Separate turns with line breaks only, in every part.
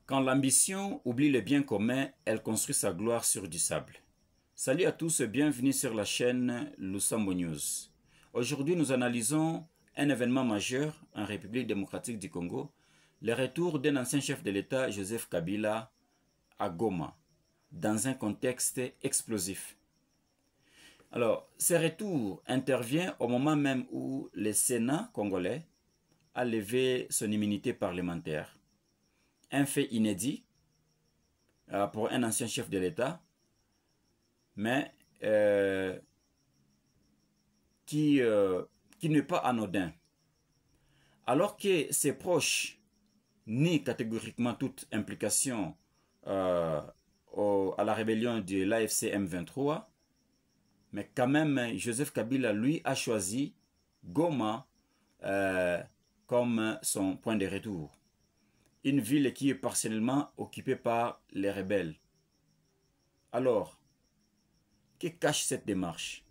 Quand l'ambition oublie le bien commun, elle construit sa gloire sur du sable. Salut à tous et bienvenue sur la chaîne Lusambo News. Aujourd'hui, nous analysons un événement majeur en République démocratique du Congo, le retour d'un ancien chef de l'État, Joseph Kabila, à Goma, dans un contexte explosif. Alors, ce retour intervient au moment même où le Sénat congolais a levé son immunité parlementaire. Un fait inédit pour un ancien chef de l'État, mais qui n'est pas anodin. Alors que ses proches nient catégoriquement toute implication à la rébellion de l'AFC M23, mais quand même, Joseph Kabila, lui, a choisi Goma comme son point de retour. Une ville qui est partiellement occupée par les rebelles. Alors, que cache cette démarche?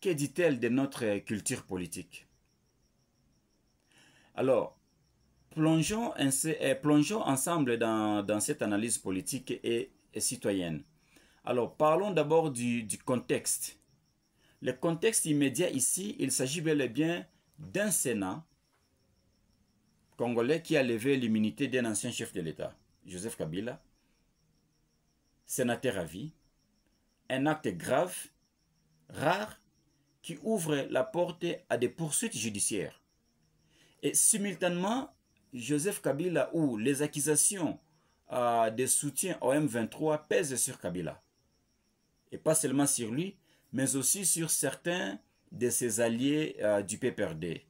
Que dit-elle de notre culture politique? Alors, plongeons ensemble dans cette analyse politique et citoyenne. Alors, parlons d'abord du contexte. Le contexte immédiat ici, il s'agit bel et bien d'un Sénat congolais qui a levé l'immunité d'un ancien chef de l'État, Joseph Kabila, sénateur à vie, un acte grave, rare, qui ouvre la porte à des poursuites judiciaires. Et simultanément, Joseph Kabila, ou les accusations de soutien au M23 pèsent sur Kabila. Et pas seulement sur lui, mais aussi sur certains de ses alliés du PPRD.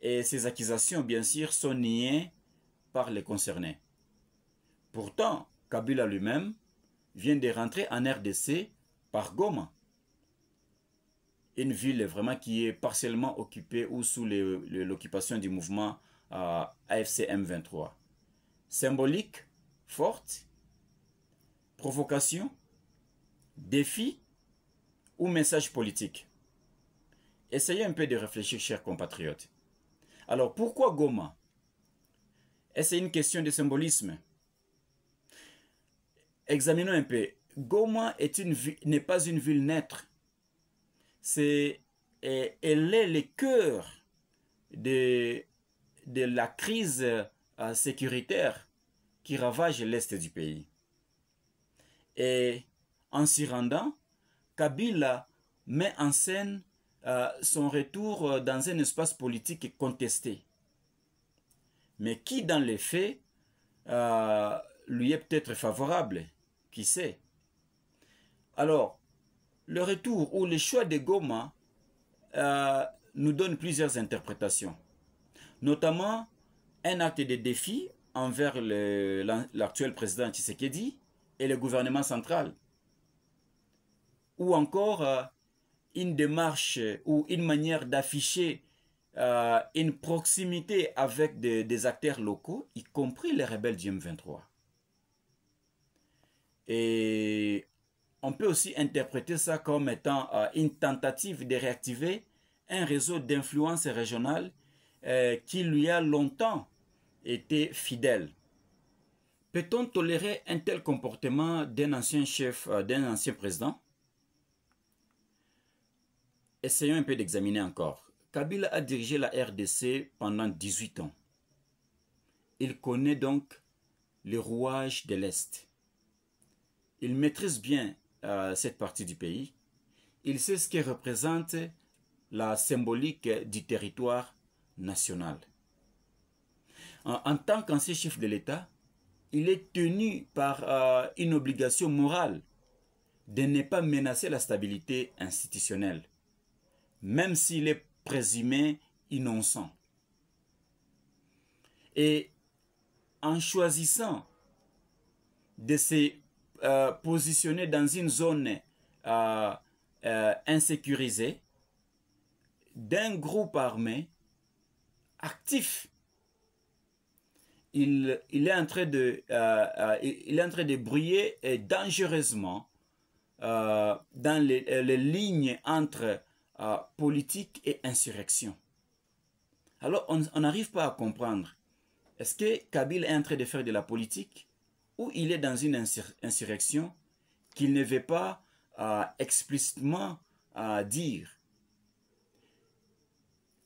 Et ces accusations, bien sûr, sont niées par les concernés. Pourtant, Kabila lui-même vient de rentrer en RDC par Goma. Une ville vraiment qui est partiellement occupée ou sous l'occupation du mouvement AFC M23. Symbolique, forte, provocation, défi ou message politique? Essayez un peu de réfléchir, chers compatriotes. Alors, pourquoi Goma? Est-ce une question de symbolisme? Examinons un peu. Goma n'est pas une ville neutre. Elle est le cœur de la crise sécuritaire qui ravage l'est du pays. Et en s'y rendant, Kabila met en scène son retour dans un espace politique contesté, mais qui dans les faits lui est peut-être favorable, qui sait. Alors, le retour ou le choix de Goma nous donne plusieurs interprétations, notamment un acte de défi envers l'actuel président Tshisekedi et le gouvernement central, ou encore une démarche ou une manière d'afficher une proximité avec des acteurs locaux, y compris les rebelles du M23. Et on peut aussi interpréter ça comme étant une tentative de réactiver un réseau d'influence régionale qui lui a longtemps été fidèle. Peut-on tolérer un tel comportement d'un ancien chef, d'un ancien président? Essayons un peu d'examiner encore. Kabila a dirigé la RDC pendant 18 ans. Il connaît donc les rouages de l'Est. Il maîtrise bien cette partie du pays. Il sait ce que représente la symbolique du territoire national. En tant qu'ancien chef de l'État, il est tenu par une obligation morale de ne pas menacer la stabilité institutionnelle, même s'il est présumé innocent. Et en choisissant de se positionner dans une zone insécurisée, d'un groupe armé actif, il est en train de briller dangereusement dans les lignes entre politique et insurrection. Alors on n'arrive pas à comprendre Est-ce que Kabila est en train de faire de la politique ou il est dans une insurrection qu'il ne veut pas explicitement dire?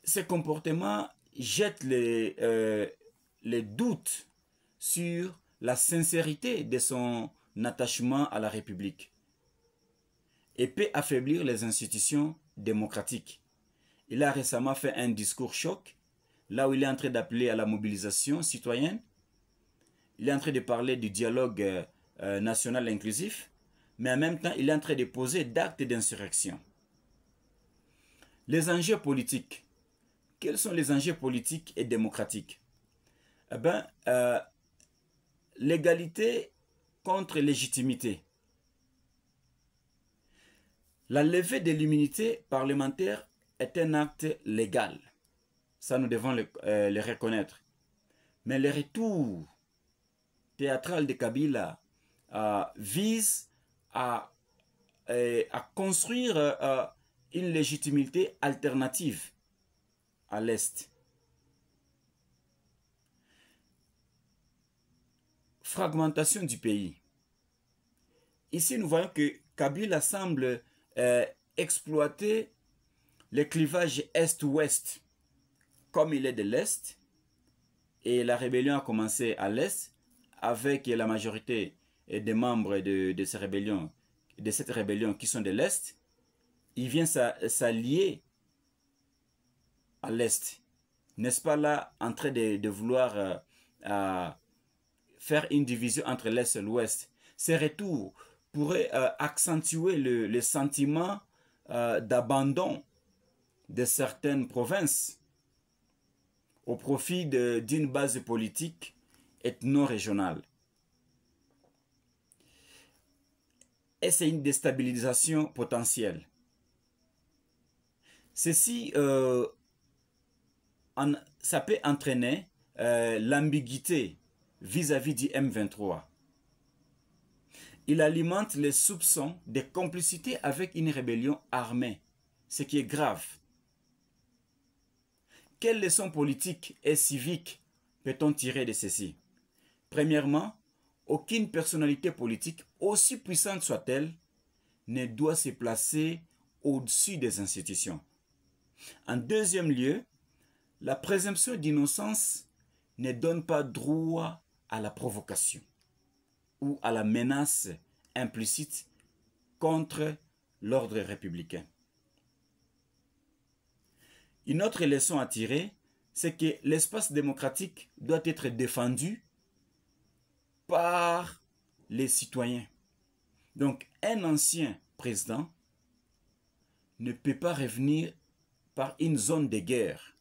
Ce comportement jette les doutes sur la sincérité de son attachement à la République et peut affaiblir les institutions démocratiques. Il a récemment fait un discours choc, là où il est en train d'appeler à la mobilisation citoyenne. Il est en train de parler du dialogue national inclusif, mais en même temps, il est en train de poser d'actes d'insurrection. Les enjeux politiques. Quels sont les enjeux politiques et démocratiques? Eh bien, l'égalité contre légitimité. La levée de l'immunité parlementaire est un acte légal. Ça, nous devons le reconnaître. Mais le retour théâtral de Kabila vise à construire une légitimité alternative à l'Est. Fragmentation du pays. Ici, nous voyons que Kabila semble exploiter le clivage Est-Ouest. Comme il est de l'Est, et la rébellion a commencé à l'Est, avec la majorité des membres de cette rébellion qui sont de l'Est, il vient s'allier à l'Est. N'est-ce pas là en train de vouloir faire une division entre l'Est et l'Ouest? Ces retours pourraient accentuer le sentiment d'abandon de certaines provinces au profit d'une base politique ethno-régionale. Et c'est une déstabilisation potentielle. Ceci, ça peut entraîner l'ambiguïté vis-à-vis du M23. Il alimente les soupçons de complicité avec une rébellion armée, ce qui est grave. Quelles leçons politiques et civiques peut-on tirer de ceci? Premièrement, aucune personnalité politique, aussi puissante soit-elle, ne doit se placer au-dessus des institutions. En deuxième lieu, la présomption d'innocence ne donne pas droit à la provocation ou à la menace implicite contre l'ordre républicain. Une autre leçon à tirer, c'est que l'espace démocratique doit être défendu par les citoyens. Donc, un ancien président ne peut pas revenir par une zone de guerre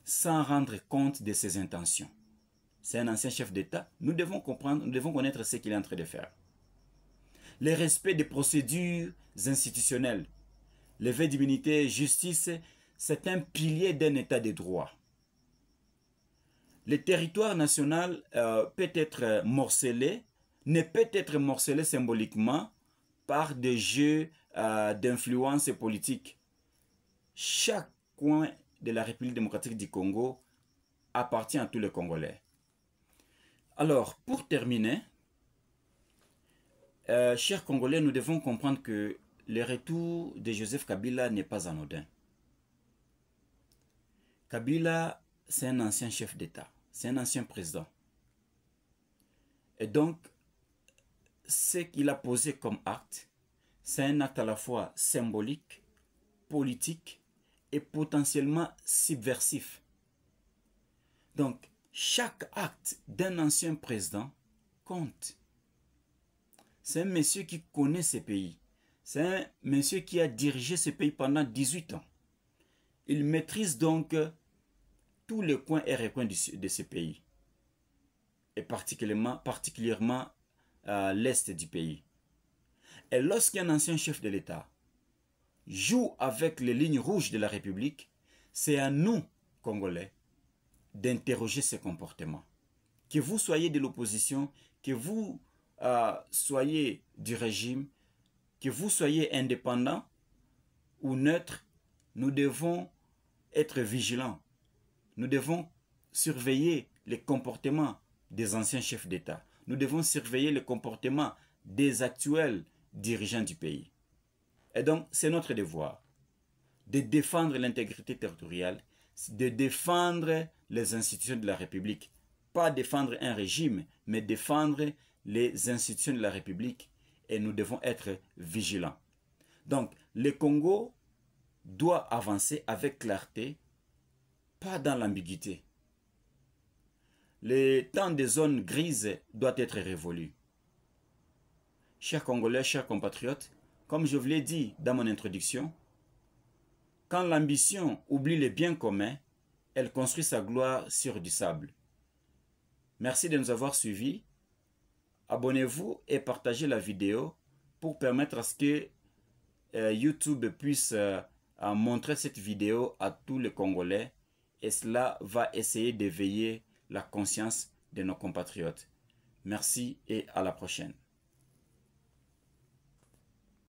sans rendre compte de ses intentions. C'est un ancien chef d'État. Nous devons comprendre, nous devons connaître ce qu'il est en train de faire. Le respect des procédures institutionnelles, levé d'immunité, justice, c'est un pilier d'un État de droit. Le territoire national peut être morcelé, ne peut être morcelé symboliquement par des jeux d'influence politique. Chaque coin de la République démocratique du Congo appartient à tous les Congolais. Alors, pour terminer, chers Congolais, nous devons comprendre que le retour de Joseph Kabila n'est pas anodin. Kabila, c'est un ancien chef d'État, c'est un ancien président. Et donc, ce qu'il a posé comme acte, c'est un acte à la fois symbolique, politique et potentiellement subversif. Donc, chaque acte d'un ancien président compte. C'est un monsieur qui connaît ce pays. C'est un monsieur qui a dirigé ce pays pendant 18 ans. Il maîtrise donc tous les coins et recoins de ce pays. Et particulièrement l'est du pays. Et lorsqu'un ancien chef de l'État joue avec les lignes rouges de la République, c'est à nous, Congolais, d'interroger ses comportements. Que vous soyez de l'opposition, que vous soyez du régime, que vous soyez indépendant ou neutre, nous devons être vigilants. Nous devons surveiller les comportements des anciens chefs d'État. Nous devons surveiller le comportement des actuels dirigeants du pays. Et donc, c'est notre devoir de défendre l'intégrité territoriale, de défendre les institutions de la République. Pas défendre un régime, mais défendre les institutions de la République. Et nous devons être vigilants. Donc, le Congo doit avancer avec clarté, pas dans l'ambiguïté. Le temps des zones grises doit être révolu. Chers Congolais, chers compatriotes, comme je vous l'ai dit dans mon introduction, quand l'ambition oublie les biens communs, elle construit sa gloire sur du sable. Merci de nous avoir suivis. Abonnez-vous et partagez la vidéo pour permettre à ce que YouTube puisse montrer cette vidéo à tous les Congolais, et cela va essayer d'éveiller la conscience de nos compatriotes. Merci et à la prochaine.